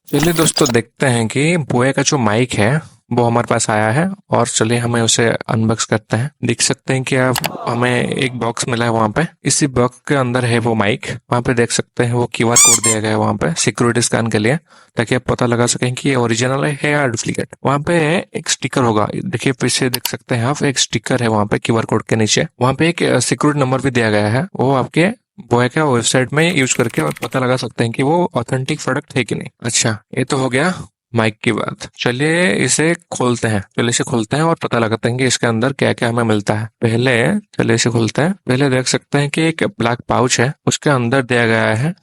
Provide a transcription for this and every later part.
चलिए दोस्तों, देखते हैं कि बोया का जो माइक है वो हमारे पास आया है। और चलिए हमें उसे अनबॉक्स करते हैं। देख सकते हैं कि आप हमें एक बॉक्स मिला है वहाँ पे। इसी बॉक्स के अंदर है वो माइक। वहाँ पे देख सकते हैं वो क्यूआर कोड दिया गया है वहाँ पे सिक्योरिटी स्कैन के लिए, ताकि आप पता लगा सकें कि ये ओरिजिनल है या डुप्लीकेट। वहाँ पे एक स्टिकर होगा, देखिए पीछे देख सकते हैं आप, एक स्टिकर है वहाँ पे क्यूआर कोड के नीचे। वहाँ पे एक सिक्योरिटी नंबर भी दिया गया है, वो आपके बोया का वेबसाइट में यूज करके और पता लगा सकते हैं कि वो ऑथेंटिक प्रोडक्ट है कि नहीं। अच्छा, ये तो हो गया माइक की बात। चलिए इसे खोलते हैं। चलिए इसे खोलते हैं और पता लगाते हैं कि इसके अंदर क्या क्या हमें मिलता है। पहले चलिए इसे खोलते हैं। पहले देख सकते हैं कि एक ब्लैक पाउच है, उसके अंदर दिया गया है।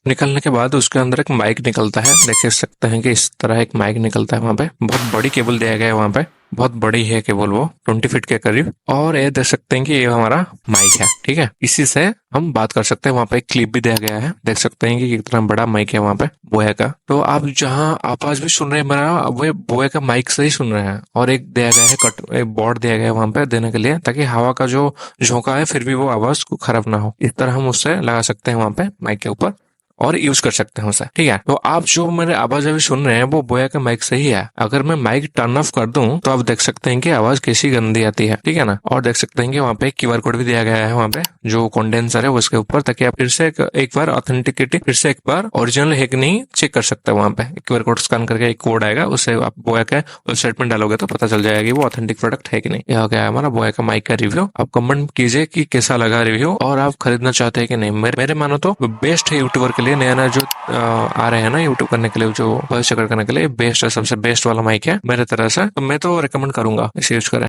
निकलने के बाद उसके अंदर एक माइक निकलता है। देख सकते हैं कि इस तरह एक माइक निकलता है। वहां पे बहुत बड़ी केबल दिया गया है। वहां पे बहुत बड़ी है केबल, वो 20 फीट के करीब। और ये देख सकते हैं कि ये हमारा माइक है, ठीक है। इसी से हम बात कर सकते हैं। वहां पे एक क्लिप भी दिया गया है, देख सकते हैं कि कितना बड़ा माइक है वहां पे बोया का। तो आप जहां आवाज भी सुन रहे हैं मेरा, वो बोया का माइक से ही सुन रहे हैं। और एक दिया गया है एक बोर्ड दिया गया है वहां पे देने के लिए, ताकि हवा का जो झोंका है फिर भी वो आवाज को खराब ना हो। इस तरह हम उससे लगा सकते हैं वहां पे माइक के ऊपर और यूज कर सकते हैं उसे, ठीक है। तो आप जो मेरे आवाज अभी सुन रहे हैं वो बोया का माइक से ही है। अगर मैं माइक टर्न ऑफ कर दूं तो आप देख सकते हैं कि आवाज कैसी गंदी आती है, ठीक है ना। और देख सकते हैं कि वहाँ पे क्यूआर कोड भी दिया गया है वहाँ पे जो कंडेंसर है उसके ऊपर, ताकि आप फिर से एक बार ऑथेंटिकिटी, फिर से एक बार ओरिजिनल है कि नहीं चेक कर सकते हैं। वहाँ पे क्यूआर कोड स्कैन करके एक कोड आएगा, उसे आप बोया का वेबसाइट में डालोगे तो पता चल जाएगा कि वो ऑथेंटिक प्रोडक्ट है कि नहीं। यह हो गया हमारा बोया का माइक का रिव्यू। आप कमेंट कीजिए कि कैसा लगा रिव्यू, और आप खरीदना चाहते हैं कि नहीं। मेरे मानो तो बेस्ट है यूट्यूबर के लिए। नया नया जो आ रहे हैं ना यूट्यूब करने के लिए, जो वॉइस रिकॉर्ड करने के लिए बेस्ट है, सबसे बेस्ट वाला माइक है मेरे तरह से। तो मैं तो रिकमेंड करूंगा इसे यूज करें।